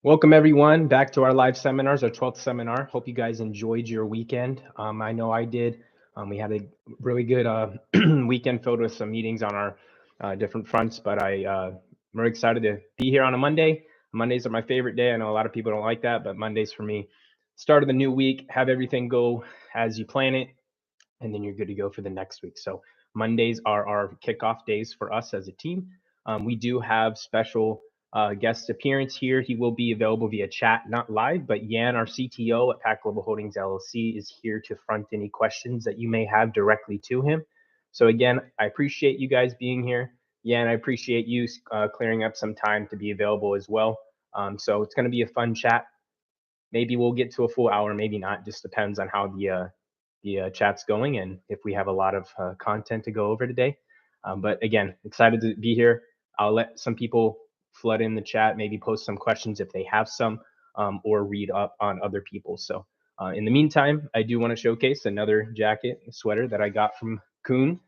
Welcome everyone back to our live seminars, our 12th seminar. Hope you guys enjoyed your weekend. I know I did. We had a really good weekend filled with some meetings on our different fronts, but we're excited to be here on a Monday. Mondays are my favorite day. I know a lot of people don't like that, but Mondays for me, start of the new week, have everything go as you plan it, and then you're good to go for the next week. So Mondays are our kickoff days for us as a team. We do have special guest appearance here. He will be available via chat, not live, but Yan, our CTO at Pack Global Holdings LLC, is here to front any questions that you may have directly to him. So again, I appreciate you guys being here. Yan, I appreciate you clearing up some time to be available as well. So it's going to be a fun chat. Maybe we'll get to a full hour, maybe not. Just depends on how the chat's going and if we have a lot of content to go over today. But again, excited to be here. I'll let some people flood in the chat, maybe post some questions if they have some, or read up on other people. So in the meantime, I do want to showcase another jacket, sweater that I got from Kuhn.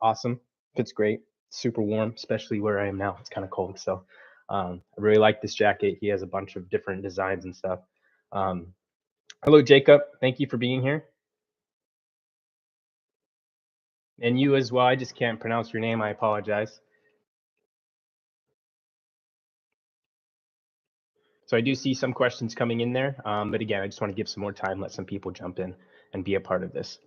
Awesome, fits great, super warm, especially where I am now. It's kind of cold, so I really like this jacket. He has a bunch of different designs and stuff. Hello, Jacob. Thank you for being here. And you as well. I just can't pronounce your name. I apologize. So I do see some questions coming in there. But again, I just want to give some more time, let some people jump in and be a part of this.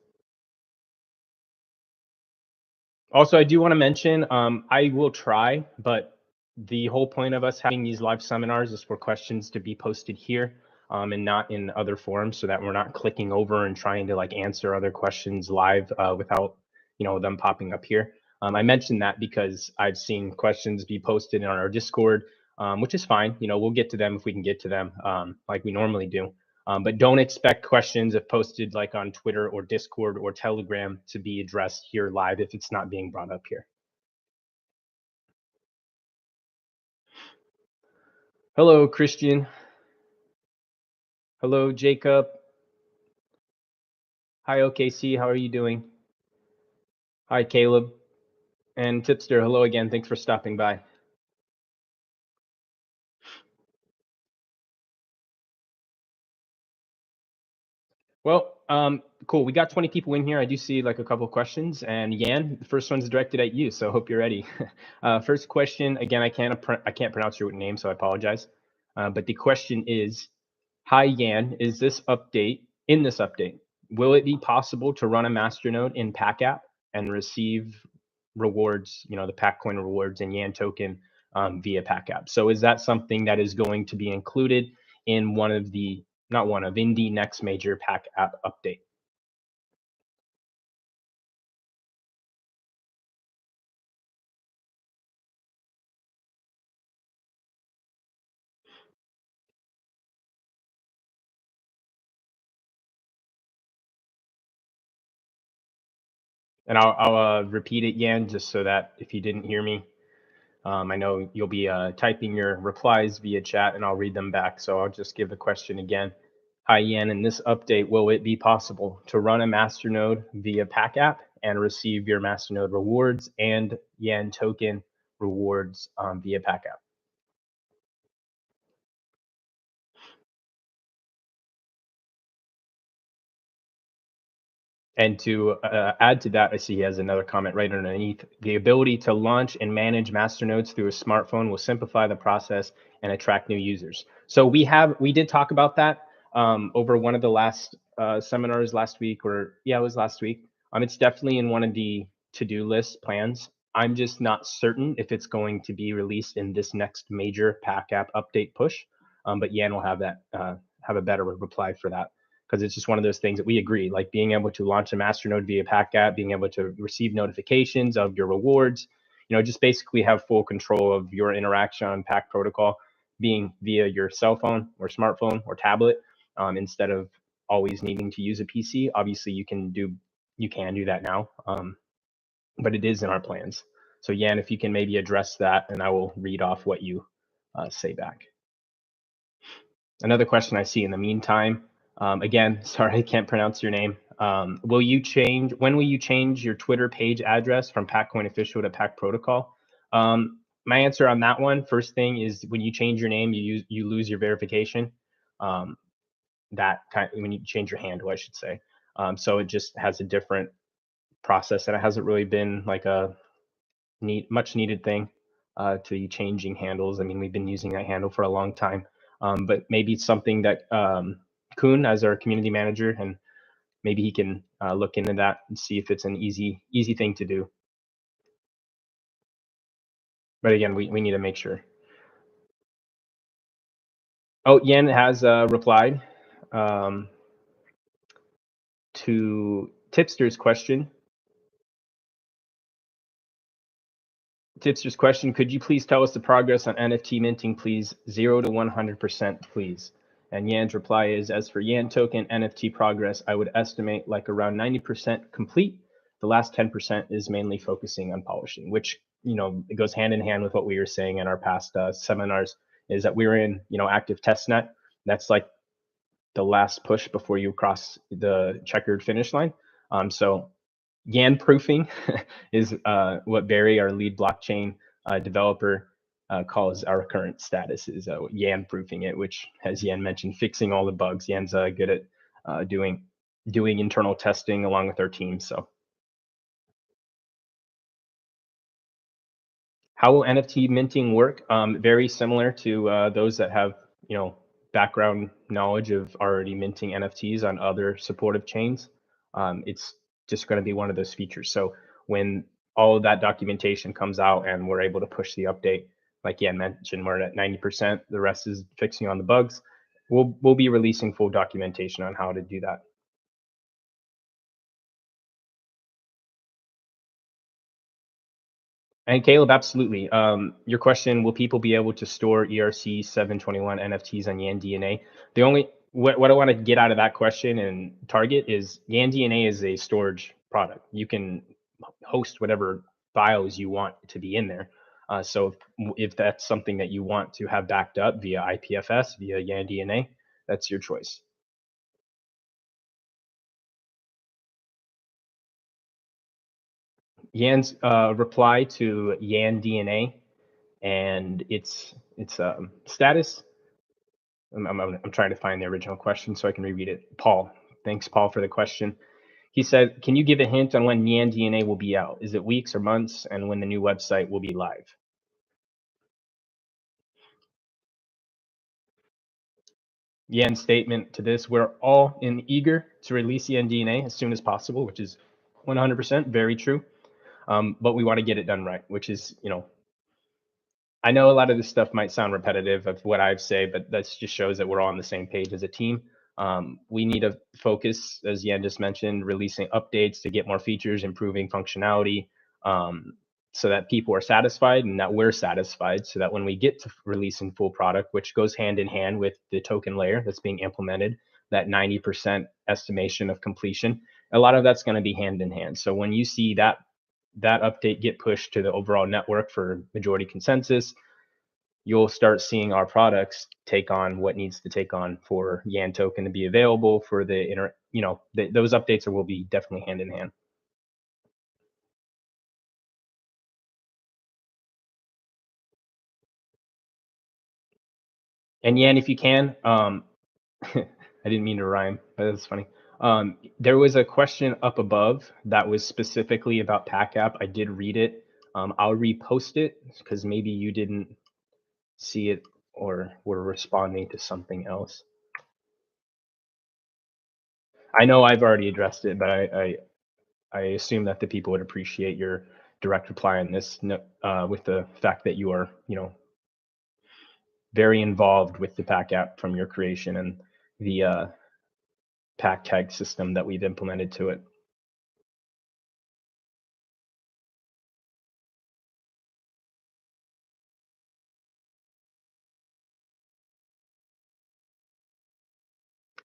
Also, I do want to mention, I will try, but the whole point of us having these live seminars is for questions to be posted here and not in other forums, so that we're not clicking over and trying to like answer other questions live without them popping up here. I mentioned that because I've seen questions be posted on our Discord, which is fine. We'll get to them if we can get to them like we normally do. But don't expect questions if posted like on Twitter or Discord or Telegram to be addressed here live if it's not being brought up here. Hello, Christian. Hello, Jacob. Hi, OKC. How are you doing? Hi, Caleb. And Tipster, hello again. Thanks for stopping by. Well, cool. We got 20 people in here. I do see like a couple of questions. And Yan, the first one's directed at you, so I hope you're ready. First question, again, I can't pronounce your name, so I apologize. But the question is, hi, Yan, in this update, will it be possible to run a masternode in Pack app and receive rewards, the Packcoin rewards and Yan token via Pack app? So is that something that is going to be included in in the next major Pack app update? And I'll repeat it, Yan, just so that if you didn't hear me, I know you'll be typing your replies via chat and I'll read them back. So I'll just give the question again. Hi, Yan, in this update, will it be possible to run a masternode via Pack app and receive your masternode rewards and Yan token rewards via Pack app? And to add to that, I see he has another comment right underneath. The ability to launch and manage masternodes through a smartphone will simplify the process and attract new users. So we did talk about that over one of the last seminars last week, it was last week. It's definitely in one of the to-do list plans. I'm just not certain if it's going to be released in this next major Pack app update push. But Yan will have a better reply for that, because it's just one of those things that we agree, like being able to launch a masternode via Pack app, being able to receive notifications of your rewards, just basically have full control of your interaction on Pack protocol, being via your cell phone or smartphone or tablet, instead of always needing to use a PC. Obviously, you can do that now, but it is in our plans. So Yan, if you can maybe address that, and I will read off what you say back. Another question I see in the meantime. Again, sorry, I can't pronounce your name. When will you change your Twitter page address from Packcoin Official to Pack Protocol? my answer on that one, first thing is when you change your name, you lose your verification. That kind when you change your handle, I should say. So it just has a different process, and it hasn't really been like a much needed thing to be changing handles. I mean, we've been using that handle for a long time, but maybe it's something that Kuhn, as our community manager, and maybe he can look into that and see if it's an easy thing to do. But again, we need to make sure. Oh, Yen has replied to Tipster's question. Tipster's question, could you please tell us the progress on NFT minting, please? 0 to 100%, please. And Yan's reply is, as for Yan token NFT progress, I would estimate like around 90% complete. The last 10% is mainly focusing on polishing, which, it goes hand in hand with what we were saying in our past seminars, is that we're in, active testnet. That's like the last push before you cross the checkered finish line. So Yan proofing is what Barry, our lead blockchain developer, calls our current status, is Yan proofing it, which, as Yan mentioned, fixing all the bugs. Yan's good at doing internal testing along with our team. So how will NFT minting work? Very similar to those that have background knowledge of already minting NFTs on other supportive chains. It's just going to be one of those features. So when all of that documentation comes out and we're able to push the update, like Yan mentioned, we're at 90%. The rest is fixing on the bugs. We'll be releasing full documentation on how to do that. And Caleb, absolutely. Your question: will people be able to store ERC 721 NFTs on Yan DNA? The only what I want to get out of that question and target is Yan DNA is a storage product. You can host whatever files you want to be in there. So if that's something that you want to have backed up via IPFS, via Yan DNA, that's your choice. Yan's reply to Yan DNA and its status. I'm trying to find the original question so I can reread it. Paul, thanks, Paul, for the question. He said, can you give a hint on when Yan DNA will be out? Is it weeks or months, and when the new website will be live? Yan's statement to this: we're all eager to release Yan DNA as soon as possible, which is 100% very true. But we want to get it done right, which is, I know a lot of this stuff might sound repetitive of what I've said, but that just shows that we're all on the same page as a team. We need to focus, as Yan just mentioned, releasing updates to get more features, improving functionality, so that people are satisfied and that we're satisfied, so that when we get to releasing full product, which goes hand in hand with the token layer that's being implemented, that 90% estimation of completion, a lot of that's going to be hand in hand. So when you see that update get pushed to the overall network for majority consensus, you'll start seeing our products take on what needs to take on for Yan token to be available for the those updates will be definitely hand in hand. And Yan, if you can, I didn't mean to rhyme, but that's funny. There was a question up above that was specifically about Pack App. I did read it. I'll repost it because maybe you didn't see it or were responding to something else. I know I've already addressed it, but I assume that the people would appreciate your direct reply on this, with the fact that you are, very involved with the Pack App from your creation and the Pack tag system that we've implemented to it.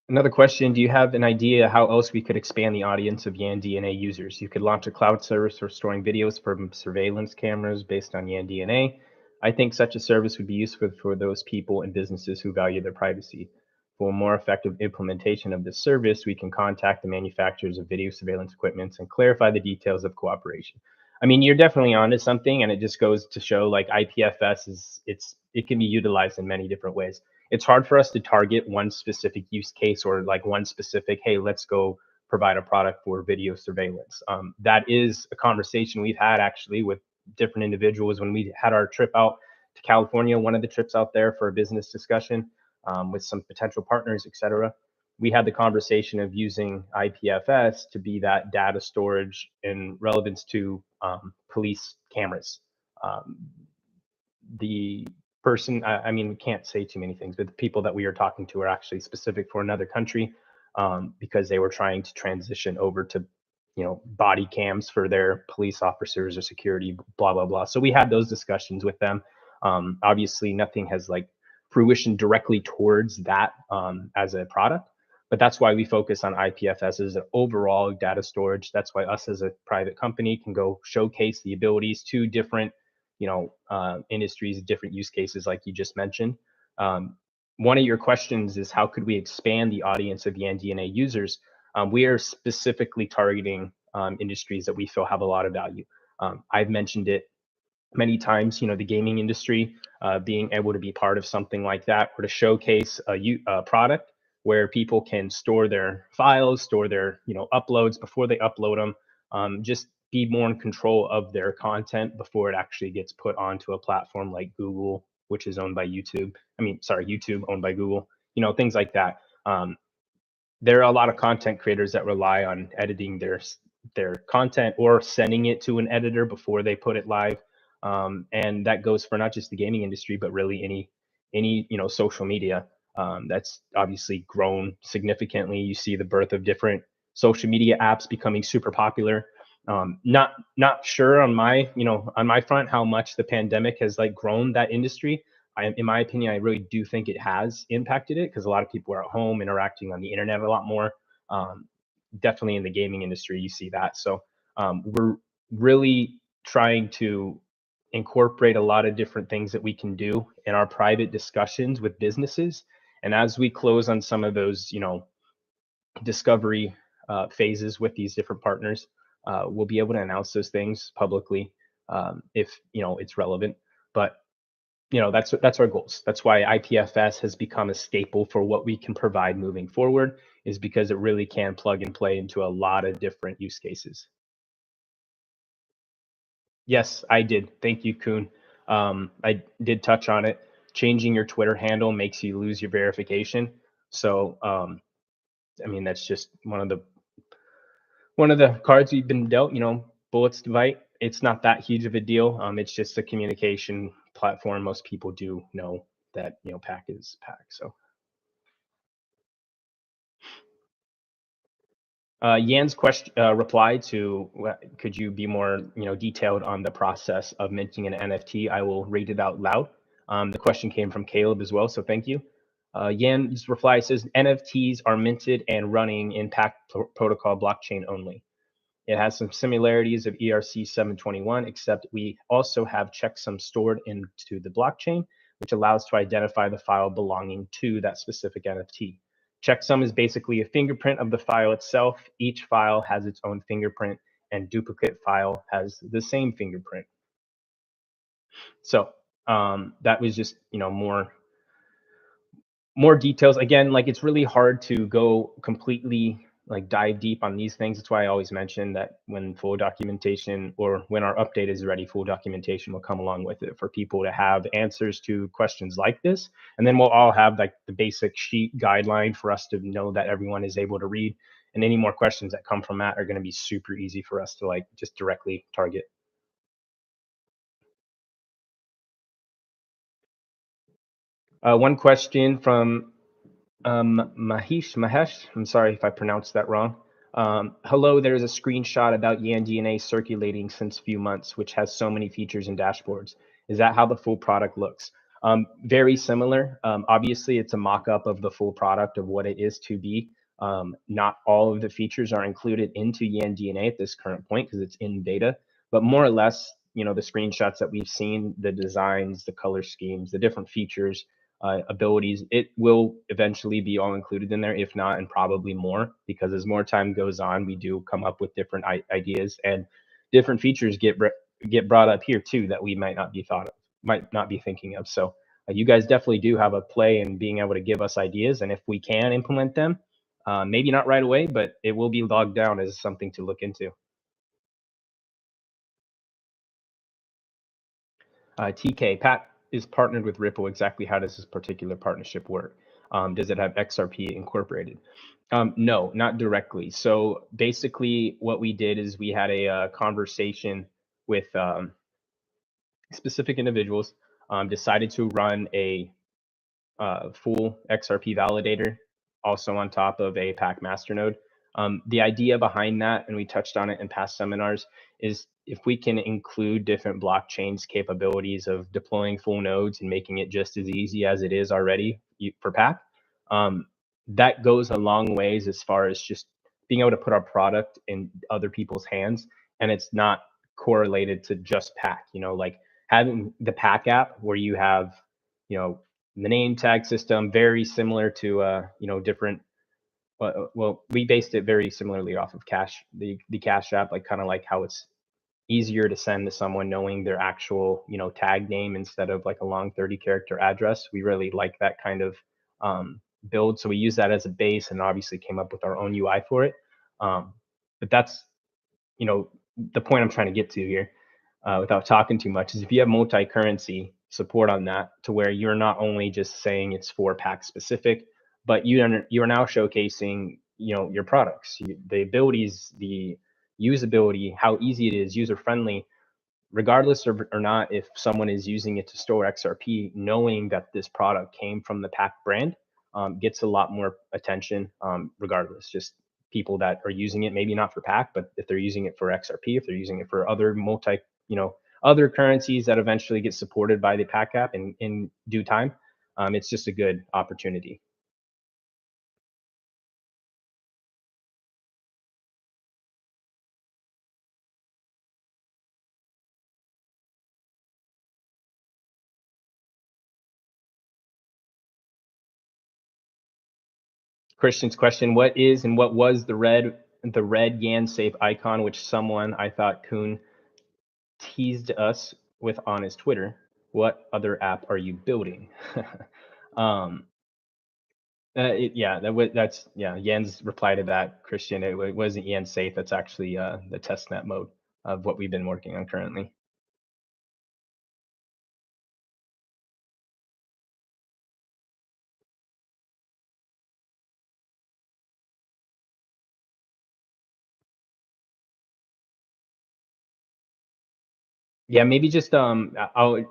Another question: do you have an idea how else we could expand the audience of Yan DNA users? You could launch a cloud service for storing videos from surveillance cameras based on Yan DNA. I think such a service would be useful for those people and businesses who value their privacy. For a more effective implementation of this service, we can contact the manufacturers of video surveillance equipment and clarify the details of cooperation. I mean, you're definitely onto something, and it just goes to show like IPFS it can be utilized in many different ways. It's hard for us to target one specific use case or like one specific, hey, let's go provide a product for video surveillance. That is a conversation we've had actually with different individuals when we had our trip out to California, one of the trips out there for a business discussion with some potential partners, et cetera. We had the conversation of using IPFS to be that data storage in relevance to police cameras. Um, the person, I mean, we can't say too many things, but the people that we are talking to are actually specific for another country because they were trying to transition over to, body cams for their police officers or security, blah, blah, blah. So we had those discussions with them. Obviously, nothing has like fruition directly towards that as a product. But that's why we focus on IPFS as an overall data storage. That's why us as a private company can go showcase the abilities to different, industries, different use cases, like you just mentioned. One of your questions is how could we expand the audience of YanDNA users? We are specifically targeting industries that we feel have a lot of value. I've mentioned it many times, the gaming industry, being able to be part of something like that or to showcase a product where people can store their files, store their, uploads before they upload them, just be more in control of their content before it actually gets put onto a platform like Google, which is owned by YouTube. YouTube owned by Google, things like that. There are a lot of content creators that rely on editing their content or sending it to an editor before they put it live. And that goes for not just the gaming industry, but really any social media. That's obviously grown significantly. You see the birth of different social media apps becoming super popular. Not sure on my front how much the pandemic has like grown that industry. In my opinion, I really do think it has impacted it because a lot of people are at home interacting on the internet a lot more. Definitely in the gaming industry, you see that. So we're really trying to incorporate a lot of different things that we can do in our private discussions with businesses. And as we close on some of those, discovery phases with these different partners, we'll be able to announce those things publicly if it's relevant. But that's our goals. That's why IPFS has become a staple for what we can provide moving forward, is because it really can plug and play into a lot of different use cases. Yes, I did. Thank you, Kuhn. I did touch on it. Changing your Twitter handle makes you lose your verification. So, I mean, that's just one of the cards we've been dealt. Bullets to bite. It's not that huge of a deal. It's just a communication platform. Most people do know that pack is pack. So. Yan's question reply to could you be more detailed on the process of minting an NFT? I will read it out loud. The question came from Caleb as well, so thank you. Yan's reply says NFTs are minted and running in Pact protocol blockchain only. It has some similarities of ERC 721, except we also have checksum stored into the blockchain, which allows to identify the file belonging to that specific NFT. Checksum is basically a fingerprint of the file itself. Each file has its own fingerprint, and duplicate file has the same fingerprint. So that was just more details. Again, like it's really hard to go completely like dive deep on these things. That's why I always mention that when full documentation or when our update is ready, full documentation will come along with it for people to have answers to questions like this. And then we'll all have like the basic sheet guideline for us to know that everyone is able to read. And any more questions that come from that are going to be super easy for us to like just directly target. One question from Mahesh, I'm sorry if I pronounced that wrong. Hello, there's a screenshot about YanDNA circulating since few months, which has so many features and dashboards. Is that how the full product looks? Very similar. Obviously, it's a mock-up of the full product of what it is to be. Not all of the features are included into YanDNA at this current point because it's in beta, but more or less, the screenshots that we've seen, the designs, the color schemes, the different features, abilities, it will eventually be all included in there, if not, and probably more, because as more time goes on, we do come up with different ideas and different features get brought up here too that we might not be thinking of. So you guys definitely do have a play in being able to give us ideas, and if we can implement them, maybe not right away, but it will be logged down as something to look into. TK, Pat is partnered with Ripple. Exactly how does this particular partnership work? Does it have XRP incorporated? No, not directly. So basically, what we did is we had a conversation with specific individuals, decided to run a full XRP validator, also on top of a pack masternode. The idea behind that, and we touched on it in past seminars, is if we can include different blockchains capabilities of deploying full nodes and making it just as easy as it is already for pack, that goes a long ways as far as just being able to put our product in other people's hands, and it's not correlated to just pack. Like having the pack app where you have, the name tag system very similar to different. Well, we based it very similarly off of Cash, the Cash app, like kind of like how it's easier to send to someone knowing their actual tag name instead of like a long 30-character address. We really like that kind of build, so we use that as a base, and obviously came up with our own UI for it. But that's the point I'm trying to get to here, without talking too much, is if you have multi-currency support on that, to where you're not only just saying it's for pack specific, but you are now showcasing your products, the abilities, the usability, how easy it is, user friendly, regardless of or not if someone is using it to store XRP, knowing that this product came from the pack brand gets a lot more attention, regardless. Just people that are using it, maybe not for pack, but if they're using it for XRP, if they're using it for other other currencies that eventually get supported by the pack app in due time, it's just a good opportunity. Christian's question: what is and what was the red Yan safe icon, which someone, I thought Kuhn, teased us with on his Twitter? What other app are you building? um, that's Yan's reply to that, Christian. It wasn't Yan safe. That's actually the testnet mode of what we've been working on currently. Yeah, maybe just I'll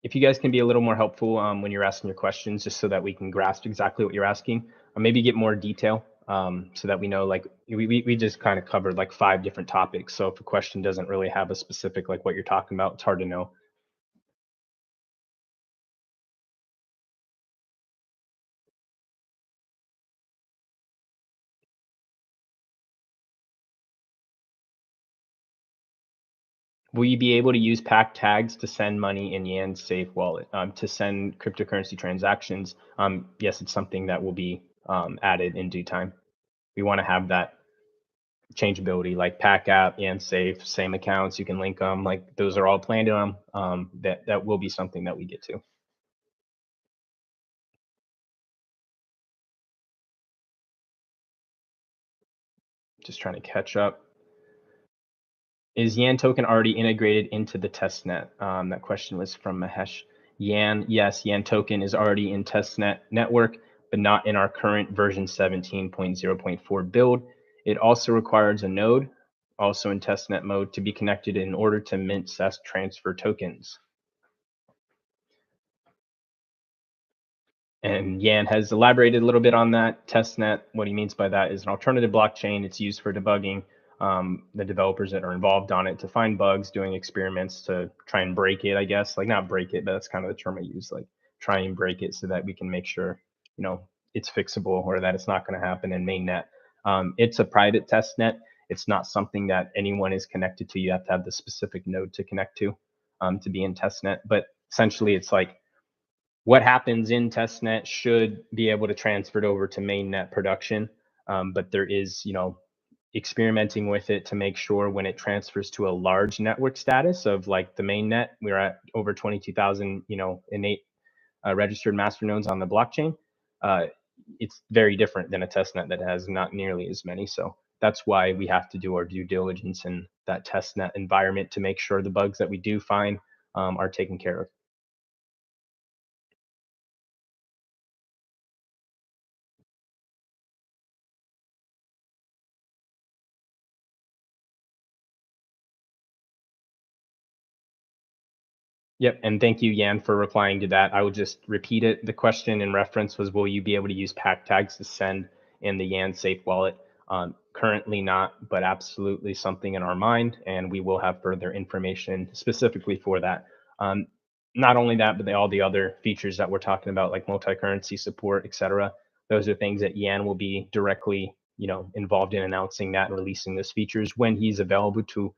if you guys can be a little more helpful when you're asking your questions, just so that we can grasp exactly what you're asking, or maybe get more detail, so that we know, like we just kind of covered like 5 different topics. So if a question doesn't really have a specific, like what you're talking about, it's hard to know. Will you be able to use pack tags to send money in Yan's safe wallet, to send cryptocurrency transactions? Yes, it's something that will be added in due time. We want to have that changeability, like pack app and safe, same accounts, you can link them, like those are all planned on. That will be something that we get to. Just trying to catch up. Is Yan token already integrated into the testnet? That question was from Mahesh. Yes, Yan token is already in testnet network, but not in our current version 17.0.4 build. It also requires a node, also in testnet mode, to be connected in order to mint CES transfer tokens. And Yan has elaborated a little bit on that. Testnet, what he means by that is an alternative blockchain. It's used for debugging, the developers that are involved on it, to find bugs, doing experiments to try and break it, I guess. Like, not break it, but that's kind of the term I use, like try and break it so that we can make sure, it's fixable, or that it's not going to happen in mainnet. It's a private testnet. It's not something that anyone is connected to. You have to have the specific node to connect to be in testnet. But essentially, it's like what happens in testnet should be able to transfer it over to mainnet production. But there is, experimenting with it to make sure when it transfers to a large network status of like the main net, we're at over 22,000, innate registered master nodes on the blockchain. Uh, it's very different than a test net that has not nearly as many. So that's why we have to do our due diligence in that test net environment to make sure the bugs that we do find are taken care of. Yep, and thank you, Yan, for replying to that. I will just repeat it. The question in reference was, will you be able to use pack tags to send in the Yan Safe wallet? Currently not, but absolutely something in our mind, and we will have further information specifically for that. Um, Not only that, but all the other features that we're talking about, like multi-currency support, et cetera. Those are things that Yan will be directly, involved in announcing that and releasing those features when he's available to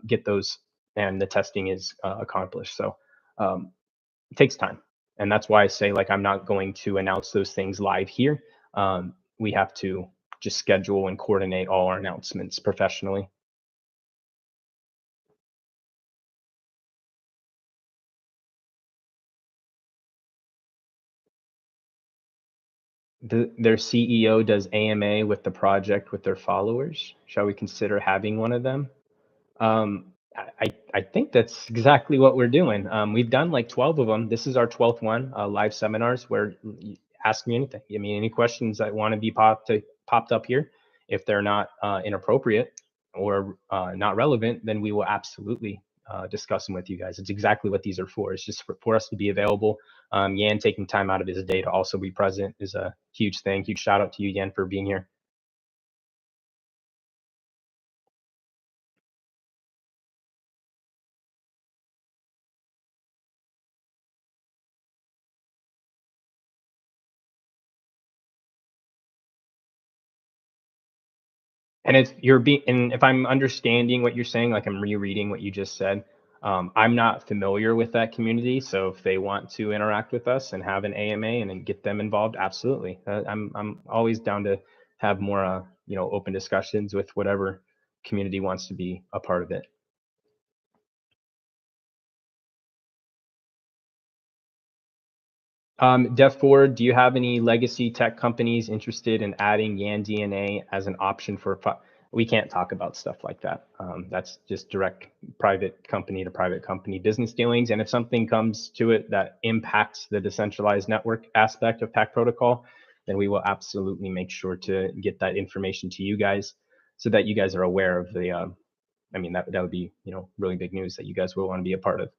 get those and the testing is accomplished. So it takes time, and that's why I say like I'm not going to announce those things live here. We have to just schedule and coordinate all our announcements professionally. Their CEO does AMA with the project with their followers. Shall we consider having one of them? I think that's exactly what we're doing. We've done like 12 of them. This is our 12th one, live seminars where you ask me anything. I mean, any questions that want to be popped up here. If they're not inappropriate or not relevant, then we will absolutely discuss them with you guys. It's exactly what these are for. It's just for us to be available. Yan taking time out of his day to also be present is a huge thing. Huge shout out to you, Yan, for being here. And it's you're being, and if I'm understanding what you're saying, like I'm rereading what you just said, I'm not familiar with that community. So if they want to interact with us and have an AMA and then get them involved, absolutely. I'm always down to have more, open discussions with whatever community wants to be a part of it. Dev Forward, do you have any legacy tech companies interested in adding Yan DNA as an option for? We can't talk about stuff like that. That's just direct private company to private company business dealings. And if something comes to it that impacts the decentralized network aspect of Pact Protocol, then we will absolutely make sure to get that information to you guys so that you guys are aware of the. I mean, that would be really big news that you guys will want to be a part of.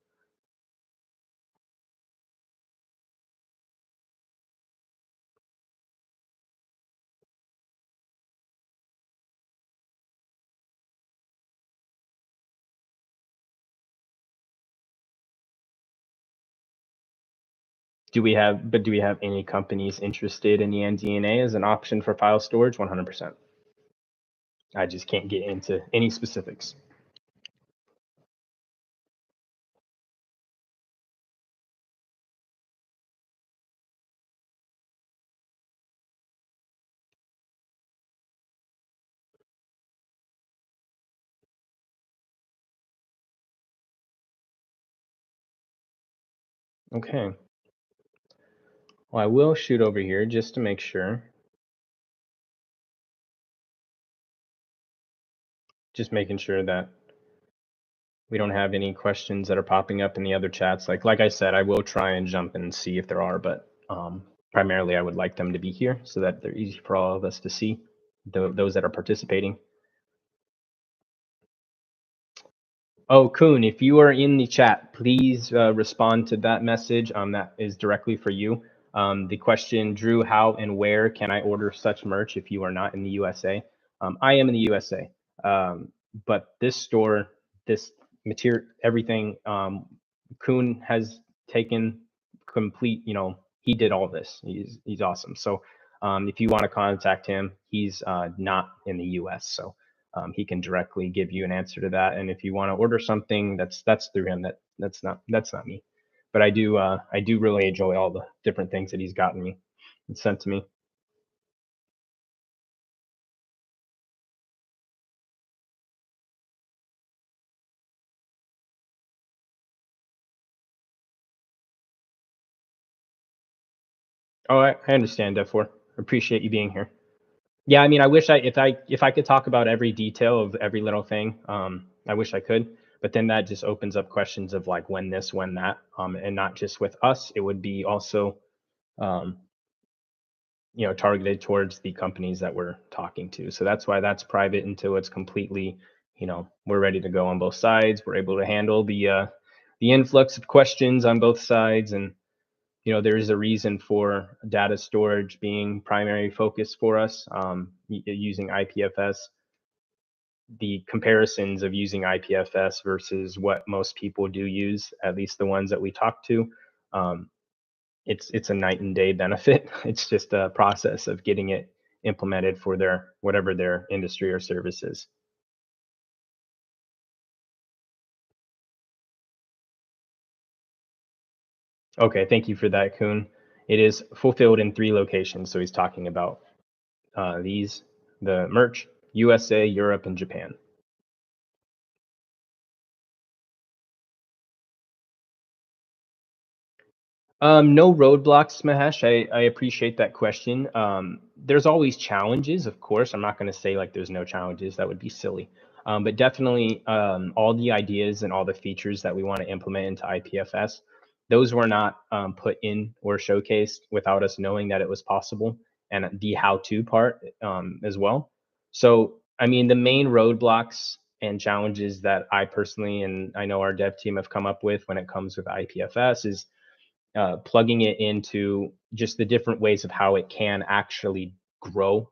Do we have any companies interested in Yan DNA as an option for file storage? 100%. I just can't get into any specifics. Okay. Well, I will shoot over here just to make sure. Just making sure that we don't have any questions that are popping up in the other chats. Like I said, I will try and jump in and see if there are, but primarily I would like them to be here so that they're easy for all of us to see, those that are participating. Oh, Kuhn, if you are in the chat, please respond to that message. That is directly for you. The question, Drew, how and where can I order such merch if you are not in the USA? I am in the USA, but this store, this material, everything, Kuhn has taken complete. He did all this. He's awesome. So if you want to contact him, he's not in the US, so he can directly give you an answer to that. And if you want to order something, that's through him. That's not me. But I do really enjoy all the different things that he's gotten me and sent to me. Oh, I understand, F4. Appreciate you being here. Yeah, I mean, I wish if I could talk about every detail of every little thing, I wish I could. But then that just opens up questions of like when this, when that, and not just with us. It would be also, um, targeted towards the companies that we're talking to. So that's why that's private until it's completely, we're ready to go on both sides. We're able to handle the influx of questions on both sides, and there is a reason for data storage being primary focus for us, using IPFS. The comparisons of using IPFS versus what most people do use, at least the ones that we talk to, um, it's a night and day benefit. It's just a process of getting it implemented for their whatever their industry or service is. Okay, thank you for that, Kuhn. It is fulfilled in 3 locations. So he's talking about the merch, USA, Europe, and Japan. No roadblocks, Mahesh. I appreciate that question. There's always challenges, of course. I'm not going to say like there's no challenges. That would be silly. But definitely, all the ideas and all the features that we want to implement into IPFS, those were not put in or showcased without us knowing that it was possible, and the how-to part as well. So, I mean, the main roadblocks and challenges that I personally and I know our dev team have come up with when it comes with IPFS is plugging it into just the different ways of how it can actually grow.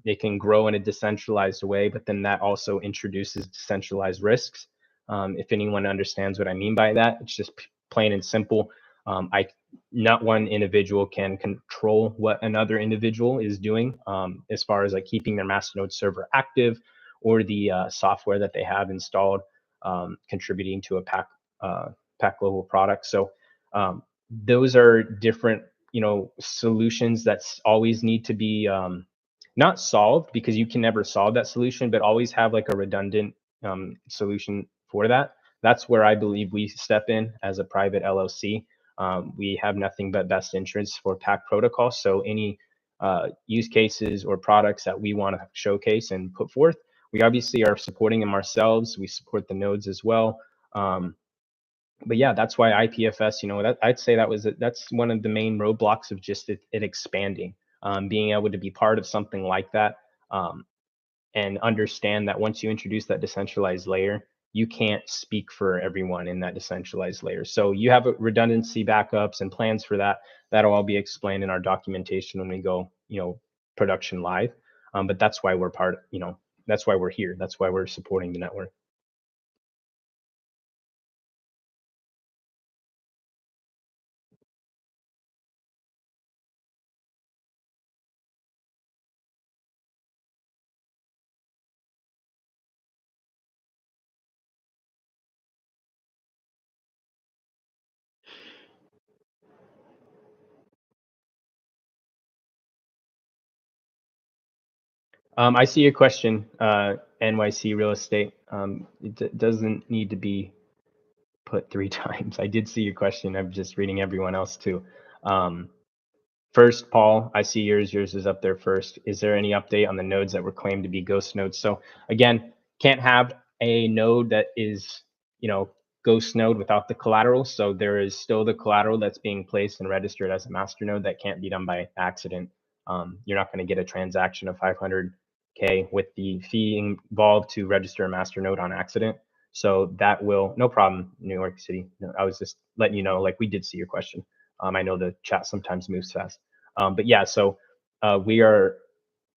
It can grow in a decentralized way, but then that also introduces decentralized risks. If anyone understands what I mean by that, it's just plain and simple. I Not one individual can control what another individual is doing, as far as like keeping their Masternode server active or the software that they have installed, contributing to a pack level product. So those are different, solutions that always need to be, not solved, because you can never solve that solution, but always have like a redundant solution for that. That's where I believe we step in as a private LLC. We have nothing but best interests for pack protocol. So any use cases or products that we want to showcase and put forth, we obviously are supporting them ourselves. We support the nodes as well. But yeah, that's why IPFS, that I'd say that's one of the main roadblocks of just it expanding, being able to be part of something like that, um, and understand that once you introduce that decentralized layer, you can't speak for everyone in that decentralized layer. So you have redundancy backups and plans for that. That'll all be explained in our documentation when we go, production live. But that's why we're that's why we're here. That's why we're supporting the network. I see your question, NYC real estate. It doesn't need to be put 3 times. I did see your question. I'm just reading everyone else too. Um, First, Paul, I see yours. Yours is up there first. Is there any update on the nodes that were claimed to be ghost nodes? So again, can't have a node that is, ghost node without the collateral. So there is still the collateral that's being placed and registered as a master node that can't be done by accident. You're not going to get a transaction of 500K with the fee involved to register a master node on accident. So that will, no problem, New York City. I was just letting you know, like we did see your question. I know the chat sometimes moves fast. But yeah, so we are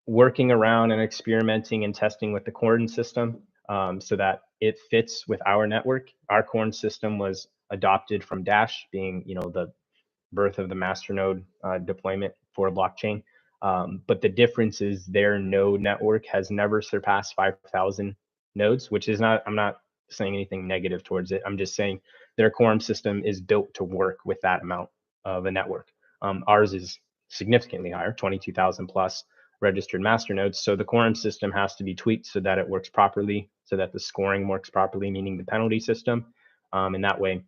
working around and experimenting and testing with the Corn system, so that it fits with our network. Our Corn system was adopted from Dash, being the birth of the masternode deployment for a blockchain. But the difference is their node network has never surpassed 5,000 nodes, which is not, I'm not saying anything negative towards it. I'm just saying their quorum system is built to work with that amount of a network. Ours is significantly higher, 22,000 plus registered master nodes. So the quorum system has to be tweaked so that it works properly, so that the scoring works properly, meaning the penalty system. And that way,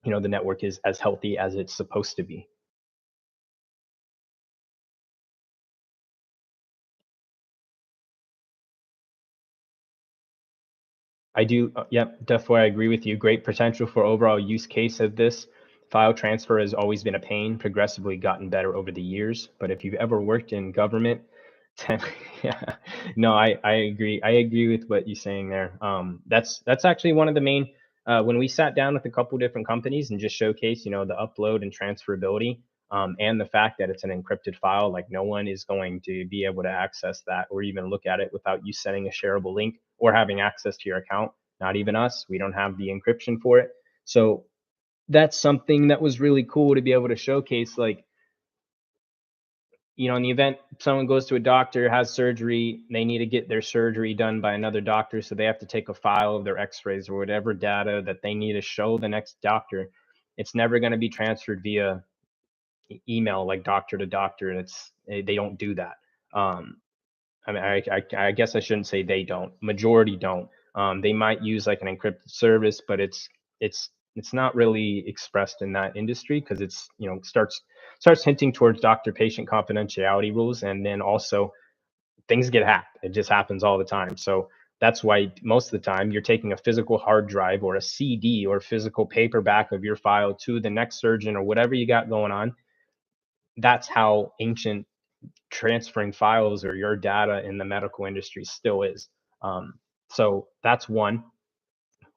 the network is as healthy as it's supposed to be. I do. Yep, definitely. I agree with you. Great potential for overall use case of this. File transfer has always been a pain, progressively gotten better over the years. But if you've ever worked in government, yeah, no, I agree. I agree with what you're saying there. That's actually one of the main. When we sat down with a couple different companies and just showcase, the upload and transferability, and the fact that it's an encrypted file, like no one is going to be able to access that or even look at it without you setting a shareable link or having access to your account. Not even us. We don't have the encryption for it. So that's something that was really cool to be able to showcase. Like, in the event someone goes to a doctor, has surgery, they need to get their surgery done by another doctor. So they have to take a file of their x-rays or whatever data that they need to show the next doctor. It's never going to be transferred via email, like doctor to doctor. They don't do that. I mean, I guess I shouldn't say they don't. Majority don't. They might use like an encrypted service, but it's not really expressed in that industry because it's starts hinting towards doctor-patient confidentiality rules, and then also things get hacked. It just happens all the time. So that's why most of the time you're taking a physical hard drive or a CD or physical paperback of your file to the next surgeon or whatever you got going on. That's how ancient transferring files or your data in the medical industry still is. So that's one.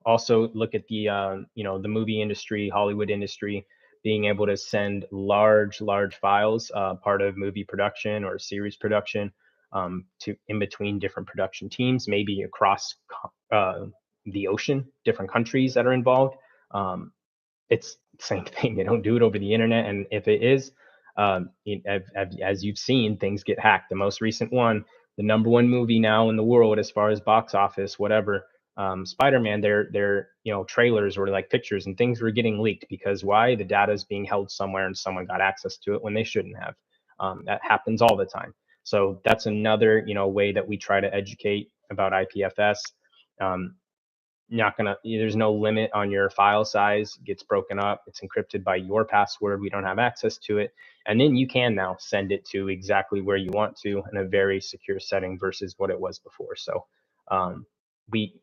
Also, look at the movie industry, Hollywood industry, being able to send large files, part of movie production or series production, to in between different production teams, maybe across the ocean, different countries that are involved. Um, it's the same thing. They don't do it over the internet, and if it is, as you've seen, things get hacked. The most recent one, the number one movie now in the world as far as box office, whatever, Spider-Man, their trailers were like pictures and things were getting leaked because why? The data is being held somewhere and someone got access to it when they shouldn't have. That happens all the time. So that's another way that we try to educate about IPFS. Um, not gonna There's no limit on your file size. It gets broken up, it's encrypted by your password, we don't have access to it, and then you can now send it to exactly where you want to in a very secure setting versus what it was before. So we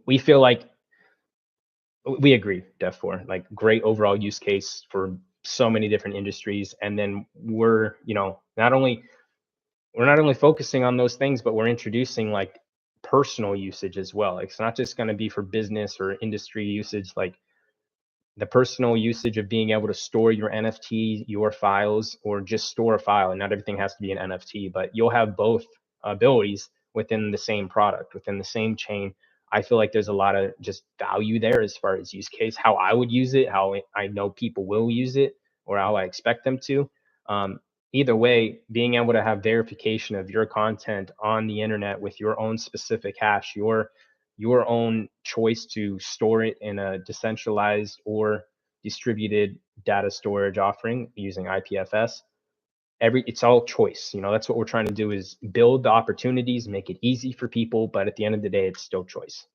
we feel like we agree, Def 4, like great overall use case for so many different industries. And then we're not only focusing on those things, but we're introducing like personal usage as well. Like, it's not just going to be for business or industry usage. Like the personal usage of being able to store your NFT, your files, or just store a file. And not everything has to be an NFT, but you'll have both abilities within the same product, within the same chain. I feel like there's a lot of just value there as far as use case, how I would use it, how I know people will use it, or how I expect them to. Either way, being able to have verification of your content on the internet with your own specific hash, your own choice to store it in a decentralized or distributed data storage offering using IPFS. It's all choice. That's what we're trying to do, is build the opportunities, make it easy for people, but at the end of the day, it's still choice.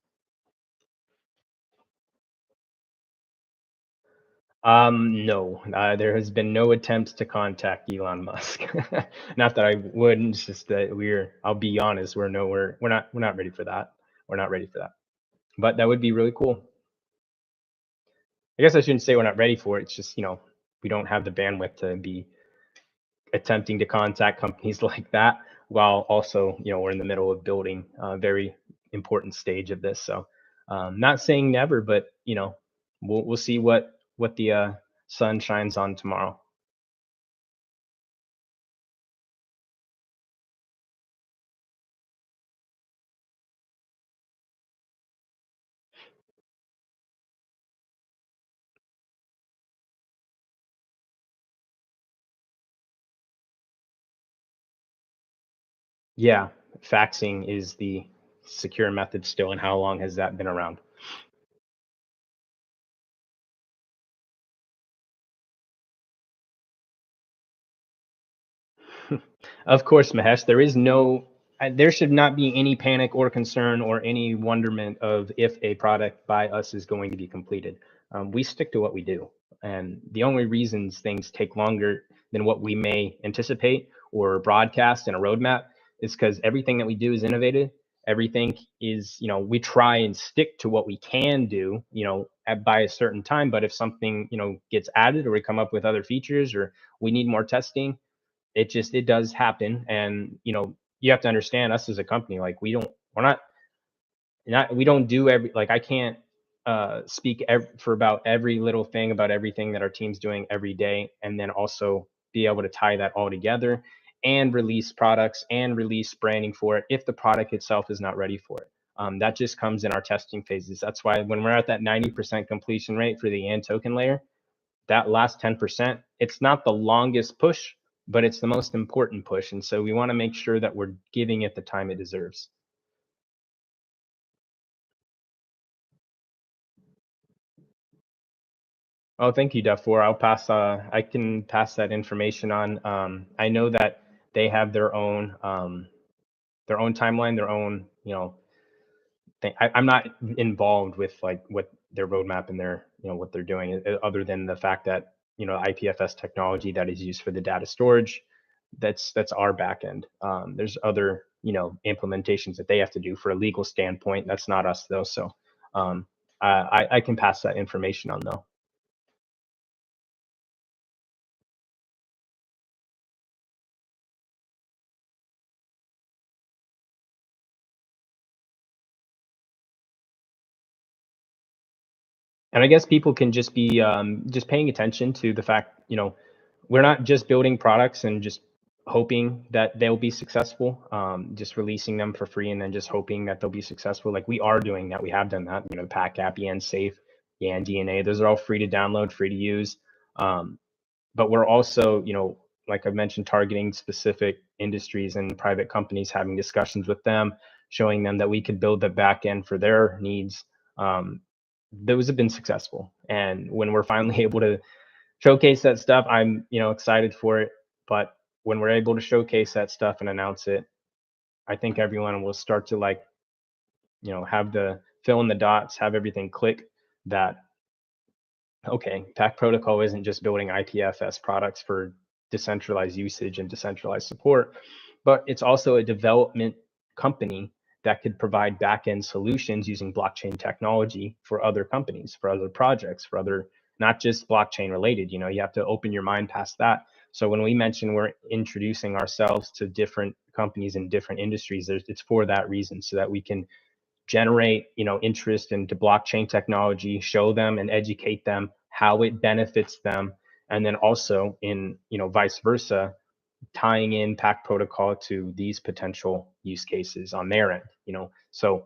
No, there has been no attempts to contact Elon Musk. Not that I wouldn't, it's just that I'll be honest, we're not ready for that. We're not ready for that. But that would be really cool. I guess I shouldn't say we're not ready for it. It's just, we don't have the bandwidth to be attempting to contact companies like that while also, we're in the middle of building a very important stage of this. So, not saying never, but, we'll see what the sun shines on tomorrow. Yeah, faxing is the secure method still, and how long has that been around? Of course, Mahesh, there should not be any panic or concern or any wonderment of if a product by us is going to be completed. We stick to what we do. And the only reasons things take longer than what we may anticipate or broadcast in a roadmap is because everything that we do is innovative. everything is, we try and stick to what we can do, by a certain time. But if something, gets added, or we come up with other features, or we need more testing, it does happen. And, you have to understand us as a company, like we don't do every, like, I can't speak for about every little thing about everything that our team's doing every day, and then also be able to tie that all together and release products and release branding for it if the product itself is not ready for it. That just comes in our testing phases. That's why when we're at that 90% completion rate for the and token layer, that last 10%, it's not the longest push, but it's the most important push. And so we want to make sure that we're giving it the time it deserves. Oh, thank you, Dufour. I can pass that information on. I know that they have their own timeline, their own, thing. I'm not involved with like what their roadmap and their, what they're doing, other than the fact that, IPFS technology that is used for the data storage, that's our backend. There's other, implementations that they have to do for a legal standpoint. That's not us though. So I can pass that information on though. And I guess people can just be just paying attention to the fact, we're not just building products and just hoping that they'll be successful, just releasing them for free and then just hoping that they'll be successful. Like, we are doing that. We have done that. The Pack app, Yan Safe, Yan DNA. Those are all free to download, free to use. But we're also, like I mentioned, targeting specific industries and private companies, having discussions with them, showing them that we could build the back end for their needs. Those have been successful. And when we're finally able to showcase that stuff, I'm, excited for it. But when we're able to showcase that stuff and announce it, I think everyone will start to, like, have the fill in the dots, have everything click, that okay, Pack Protocol isn't just building IPFS products for decentralized usage and decentralized support, but it's also a development company that could provide back-end solutions using blockchain technology for other companies, for other projects, for other, not just blockchain related. You have to open your mind past that. So when we mention we're introducing ourselves to different companies in different industries, it's for that reason, so that we can generate, interest into blockchain technology, show them and educate them how it benefits them, and then also in, vice versa, tying in Pack Protocol to these potential use cases on their end. So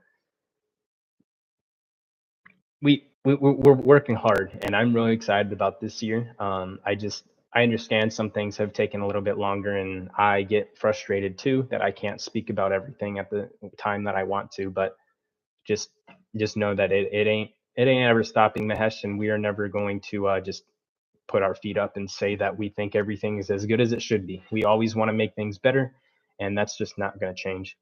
we're working hard, and I'm really excited about this year. I understand some things have taken a little bit longer, and I get frustrated too that I can't speak about everything at the time that I want to. But just just know that it ain't ever stopping, Mahesh, and we are never going to just put our feet up and say that we think everything is as good as it should be. We always want to make things better, and that's just not going to change.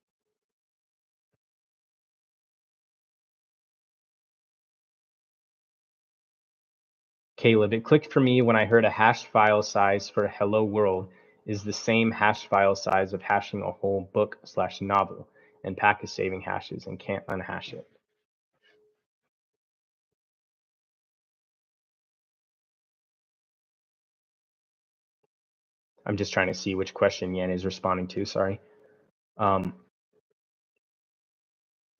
Caleb, it clicked for me when I heard a hash file size for hello world is the same hash file size of hashing a whole book/novel, and Pack is saving hashes and can't unhash it. I'm just trying to see which question Yan is responding to. Sorry. Um,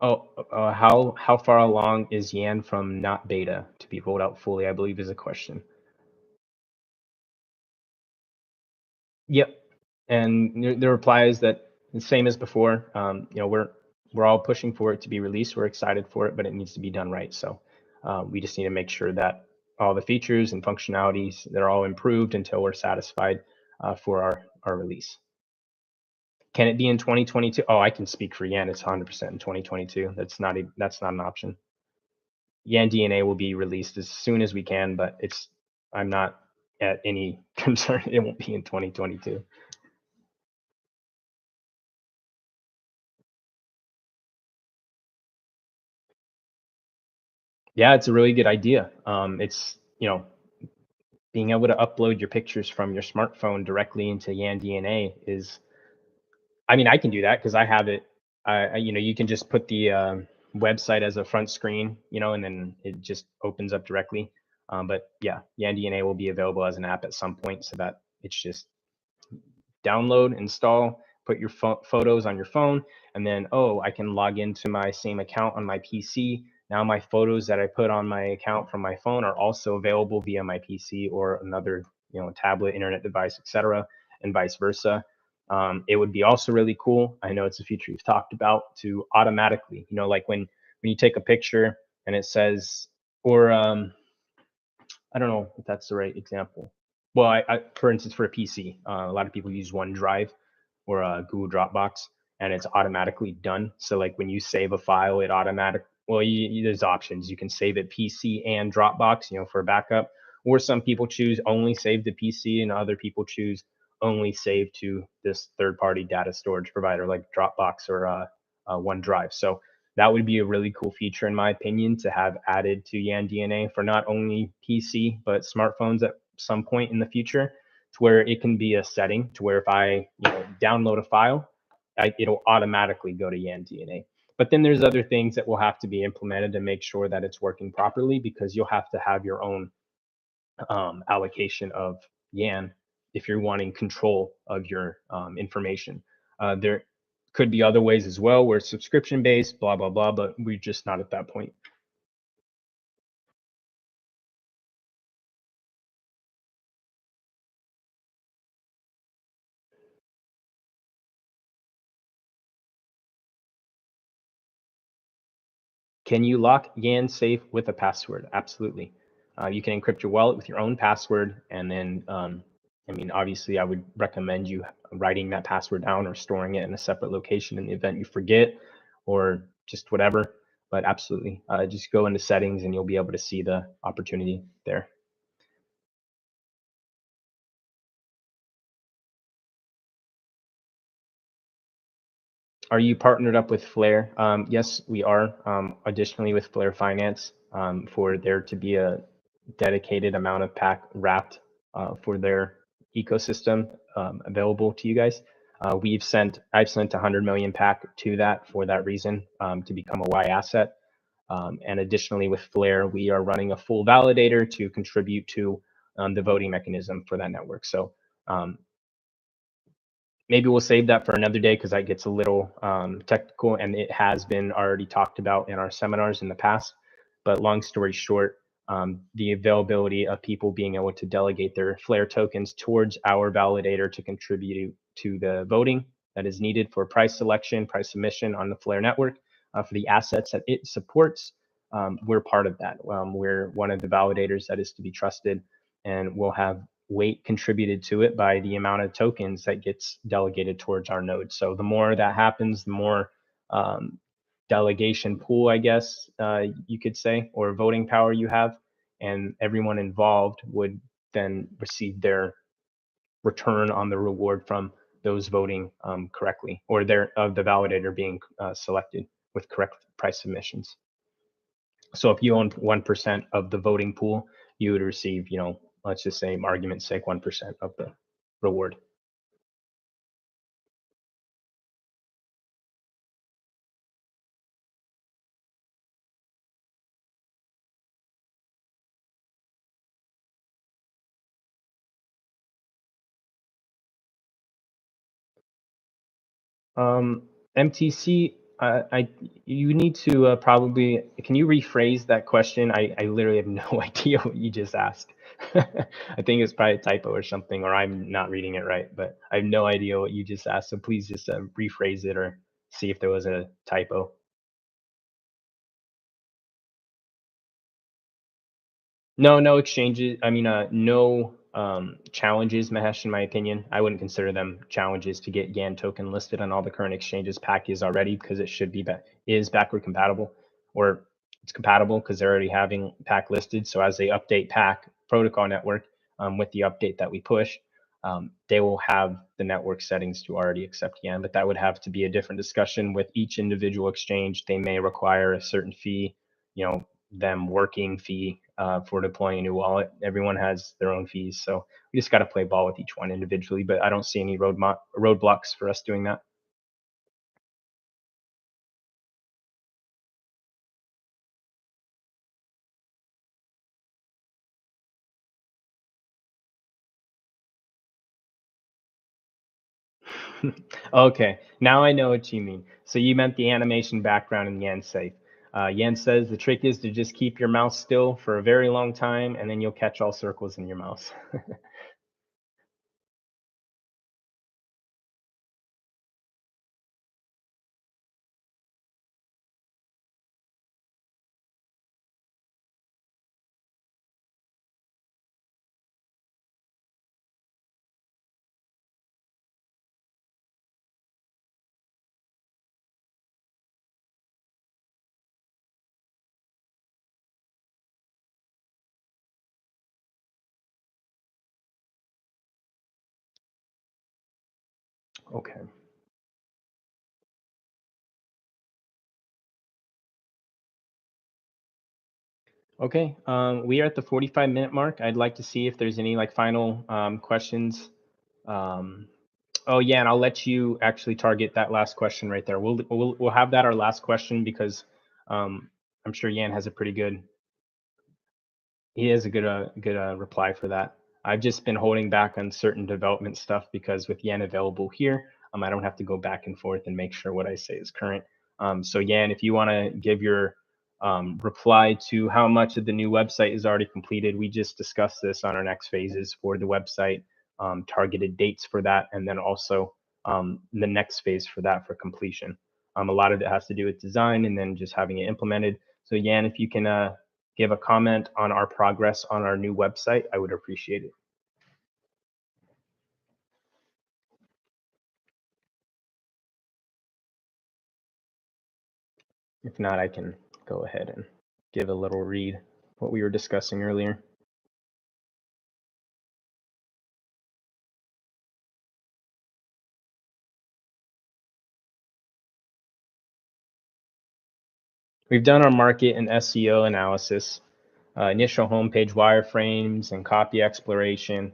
Oh, how far along is Yan from not beta to be rolled out fully, I believe is a question. Yep. And the reply is that the same as before. We're all pushing for it to be released. We're excited for it, but it needs to be done right. So we just need to make sure that all the features and functionalities, they're all improved until we're satisfied for our release. Can it be in 2022? Oh, I can speak for Yan. It's 100% in 2022. That's not an option. Yan DNA will be released as soon as we can, but I'm not at any concern it won't be in 2022. Yeah, it's a really good idea. It's, being able to upload your pictures from your smartphone directly into Yan DNA is, I mean, I can do that because I have it you can just put the website as a front screen, and then it just opens up directly. But yeah, YanDNA will be available as an app at some point, so that it's just download, install, put your photos on your phone, and then, oh, I can log into my same account on my PC. Now my photos that I put on my account from my phone are also available via my PC or another, tablet, internet device, etc., and vice versa. It would be also really cool. I know it's a feature you've talked about, to automatically, like when you take a picture and it says, or I don't know if that's the right example. Well, for instance, for a PC, a lot of people use OneDrive or Google Dropbox, and it's automatically done. So like when you save a file, it automatic. Well, there's options. You can save it PC and Dropbox, for backup. Or some people choose only save to PC, and other people choose only save to this third-party data storage provider like Dropbox or OneDrive. So that would be a really cool feature, in my opinion, to have added to YanDNA for not only PC but smartphones at some point in the future, to where it can be a setting to where if I download a file, it'll automatically go to YanDNA. But then there's other things that will have to be implemented to make sure that it's working properly, because you'll have to have your own allocation of Yan if you're wanting control of your information. There could be other ways as well where it's subscription based, blah, blah, blah, but we're just not at that point. Can you lock Yan safe with a password? Absolutely. You can encrypt your wallet with your own password, and then, obviously, I would recommend you writing that password down or storing it in a separate location in the event you forget or just whatever. But absolutely, just go into settings and you'll be able to see the opportunity there. Are you partnered up with Flare? Yes, we are. Additionally, with Flare Finance, for there to be a dedicated amount of pack wrapped for their ecosystem available to you guys. I've sent 100 million pack to that for that reason, to become a Y asset. And additionally, with Flare, we are running a full validator to contribute to the voting mechanism for that network. So maybe we'll save that for another day, because that gets a little technical, and it has been already talked about in our seminars in the past. But long story short, the availability of people being able to delegate their Flare tokens towards our validator to contribute to the voting that is needed for price selection, price submission on the Flare network, for the assets that it supports. We're part of that. We're one of the validators that is to be trusted, and we'll have weight contributed to it by the amount of tokens that gets delegated towards our node. So the more that happens, the more delegation pool, I guess you could say, or voting power you have, and everyone involved would then receive their return on the reward from those voting correctly, or the validator being selected with correct price submissions. So if you own 1% of the voting pool, you would receive, let's just say, argument's sake, 1% of the reward. MTC, you need to probably, can you rephrase that question? I literally have no idea what you just asked. I think it's probably a typo or something, or I'm not reading it right, but I have no idea what you just asked. So please just rephrase it or see if there was a typo. No exchanges. No challenges, Mahesh, in my opinion. I wouldn't consider them challenges to get Yan token listed on all the current exchanges. Pack is already, because it should be is backward compatible, or it's compatible because they're already having Pack listed. So as they update Pack protocol network, with the update that we push, they will have the network settings to already accept Yan. But that would have to be a different discussion with each individual exchange. They may require a certain fee, them working fee for deploying a new wallet. Everyone has their own fees, so we just got to play ball with each one individually. But I don't see any roadblocks for us doing that. Okay, now I know what you mean. So you meant the animation background in Yan's safe. Yan says the trick is to just keep your mouse still for a very long time, and then you'll catch all circles in your mouse. Okay. Okay. We are at the 45-minute mark. I'd like to see if there's any like final questions. Um, oh yeah, and I'll let you actually target that last question right there. We'll have that our last question because I'm sure Yan has a pretty good he has a good reply for that. I've just been holding back on certain development stuff because with Yan available here, I don't have to go back and forth and make sure what I say is current. So Yan, if you want to give your reply to how much of the new website is already completed, we just discussed this on our next phases for the website, targeted dates for that, and then also the next phase for that for completion. A lot of it has to do with design and then just having it implemented. So Yan, if you can give a comment on our progress on our new website, I would appreciate it. If not, I can go ahead and give a little read what we were discussing earlier. We've done our market and SEO analysis, initial homepage wireframes and copy exploration.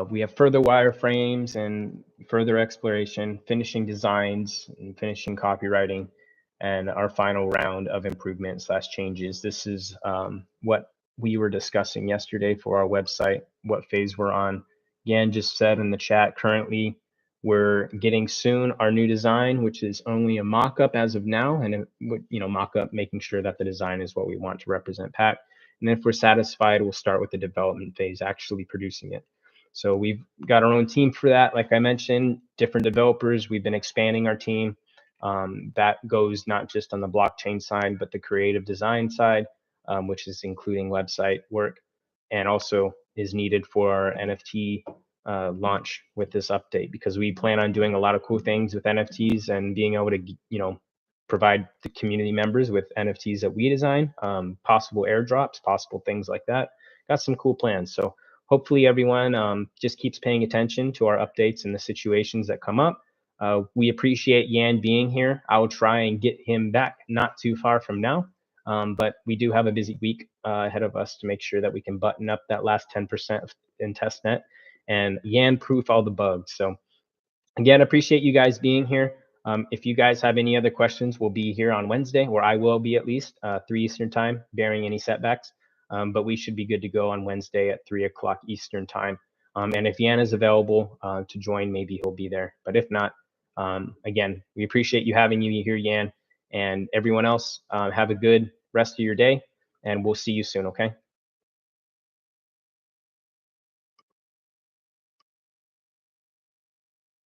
We have further wireframes and further exploration, finishing designs and finishing copywriting, and our final round of improvement slash changes. This is what we were discussing yesterday for our website, what phase we're on. Yan just said in the chat, currently we're getting soon our new design, which is only a mock-up as of now, and mock-up, making sure that the design is what we want to represent Pack. And if we're satisfied, we'll start with the development phase, actually producing it. So we've got our own team for that. Like I mentioned, different developers. We've been expanding our team. That goes not just on the blockchain side, but the creative design side, which is including website work, and also is needed for our NFT launch with this update, because we plan on doing a lot of cool things with NFTs and being able to, provide the community members with NFTs that we design, possible airdrops, possible things like that. Got some cool plans. So hopefully everyone just keeps paying attention to our updates and the situations that come up. We appreciate Yan being here. I will try and get him back not too far from now. But we do have a busy week ahead of us to make sure that we can button up that last 10% in testnet and Yan proof all the bugs. So again, appreciate you guys being here. If you guys have any other questions, we'll be here on Wednesday, or I will be at least 3 Eastern time, bearing any setbacks. But we should be good to go on Wednesday at 3 o'clock Eastern time. And if Yan is available to join, maybe he'll be there. But if not, again, we appreciate you having you here, Yan, and everyone else. Have a good rest of your day, and we'll see you soon, okay?